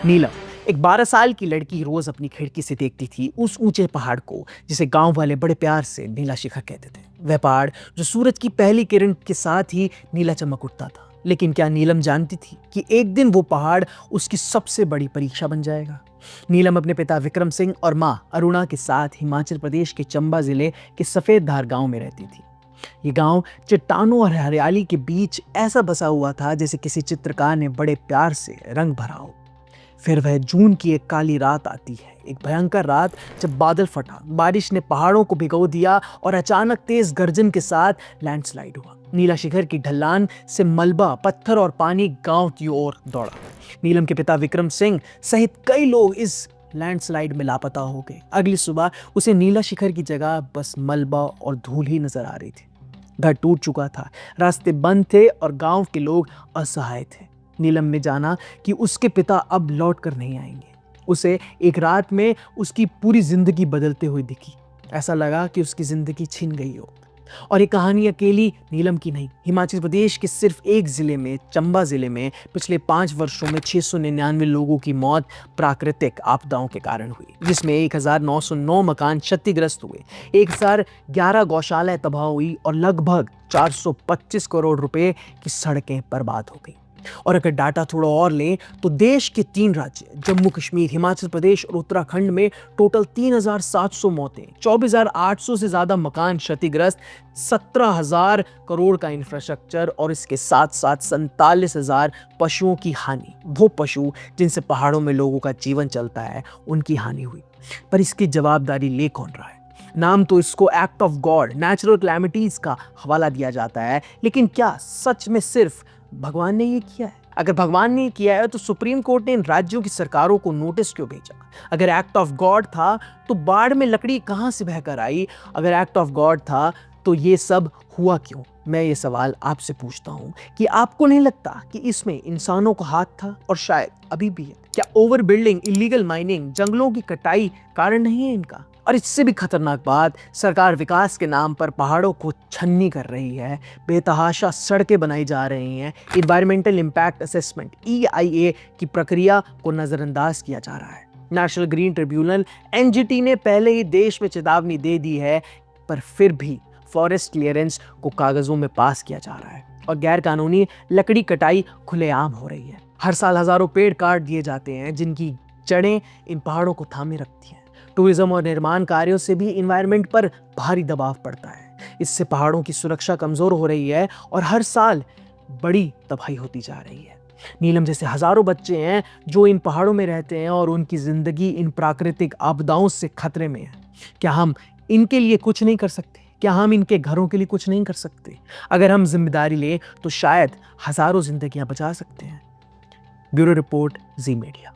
नीलम एक 12 साल की लड़की रोज अपनी खिड़की से देखती थी उस ऊंचे पहाड़ को जिसे गांव वाले बड़े प्यार से नीला शिखर कहते थे। वह पहाड़ जो सूरज की पहली किरण के साथ ही नीला चमक उठता था। लेकिन क्या नीलम जानती थी कि एक दिन वो पहाड़ उसकी सबसे बड़ी परीक्षा बन जाएगा। नीलम अपने पिता विक्रम सिंह और मां अरुणा के साथ हिमाचल प्रदेश के चंबा जिले के सफेद धार गांव में रहती थी। ये गांव चट्टानों और हरियाली के बीच ऐसा बसा हुआ था जैसे किसी चित्रकार ने बड़े प्यार से रंग भरा हो। फिर वह जून की एक काली रात आती है, एक भयंकर रात जब बादल फटा, बारिश ने पहाड़ों को भिगो दिया और अचानक तेज गर्जन के साथ लैंडस्लाइड हुआ। नीला शिखर की ढलान से मलबा, पत्थर और पानी गांव की ओर दौड़ा। नीलम के पिता विक्रम सिंह सहित कई लोग इस लैंडस्लाइड में लापता हो गए। अगली सुबह उसे नीला शिखर की जगह बस मलबा और धूल ही नजर आ रही थी। घर टूट चुका था, रास्ते बंद थे और गांव के लोग असहाय थे। नीलम ने जाना कि उसके पिता अब लौट कर नहीं आएंगे। उसे एक रात में उसकी पूरी जिंदगी बदलते हुए दिखी। ऐसा लगा कि उसकी जिंदगी छिन गई हो। और ये कहानी अकेली नीलम की नहीं, हिमाचल प्रदेश के सिर्फ एक जिले में, चंबा जिले में पिछले 5 वर्षों में 699 लोगों की मौत प्राकृतिक आपदाओं के कारण हुई, जिसमें 1909 मकान क्षतिग्रस्त हुए, 1011 गौशालाएं तबाह हुई और लगभग 425 करोड़ रुपए की सड़कें बर्बाद हो गई। और अगर डाटा थोड़ा और लें तो देश के 3 राज्य जम्मू कश्मीर, हिमाचल प्रदेश और उत्तराखंड में टोटल 3,700 मौतें, 24,800 से ज्यादा मकान क्षतिग्रस्त, 17,000 करोड़ का इंफ्रास्ट्रक्चर और इसके साथ साथ 47,000 पशुओं की हानि। वो पशु जिनसे पहाड़ों में लोगों का जीवन चलता है, उनकी हानि हुई। पर इसकी जवाबदारी ले कौन रहा है? नाम तो इसको act of God, natural calamities का हवाला दिया जाता है, लेकिन क्या सच में सिर्फ भगवान ने ये किया है? अगर भगवान ने किया है तो सुप्रीम कोर्ट ने इन राज्यों की सरकारों को नोटिस क्यों भेजा? अगर एक्ट ऑफ गॉड था तो बाढ़ में लकड़ी कहां से बहकर आई? अगर एक्ट ऑफ गॉड था तो ये सब हुआ क्यों? मैं ये सवाल आपसे पूछता हूं कि आपको नहीं लगता कि इसमें इंसानों का हाथ था? और शायद अभी भी है। क्या ओवर बिल्डिंग, इलीगल माइनिंग, जंगलों की कटाई कारण नहीं है इनका? और इससे भी खतरनाक बात, सरकार विकास के नाम पर पहाड़ों को छन्नी कर रही है, बेतहाशा सड़कें बनाई जा रही हैं, एनवायरमेंटल इम्पैक्ट असेसमेंट EIA की प्रक्रिया को नजरअंदाज किया जा रहा है। नेशनल ग्रीन ट्रिब्यूनल NGT ने पहले ही देश में चेतावनी दे दी है, पर फिर भी फॉरेस्ट क्लियरेंस को कागजों में पास किया जा रहा है और गैर कानूनी लकड़ी कटाई खुलेआम हो रही है। हर साल हजारों पेड़ काट दिए जाते हैं जिनकी जड़ें इन पहाड़ों को थामे रखती हैं। टूरिज्म और निर्माण कार्यों से भी एनवायरनमेंट पर भारी दबाव पड़ता है। इससे पहाड़ों की सुरक्षा कमजोर हो रही है और हर साल बड़ी तबाही होती जा रही है। नीलम जैसे हजारों बच्चे हैं जो इन पहाड़ों में रहते हैं और उनकी जिंदगी इन प्राकृतिक आपदाओं से खतरे में है। क्या हम इनके लिए कुछ नहीं कर सकते? क्या हम इनके घरों के लिए कुछ नहीं कर सकते? अगर हम जिम्मेदारी लें तो शायद हजारों जिंदगियां बचा सकते हैं। ब्यूरो रिपोर्ट, जी मीडिया।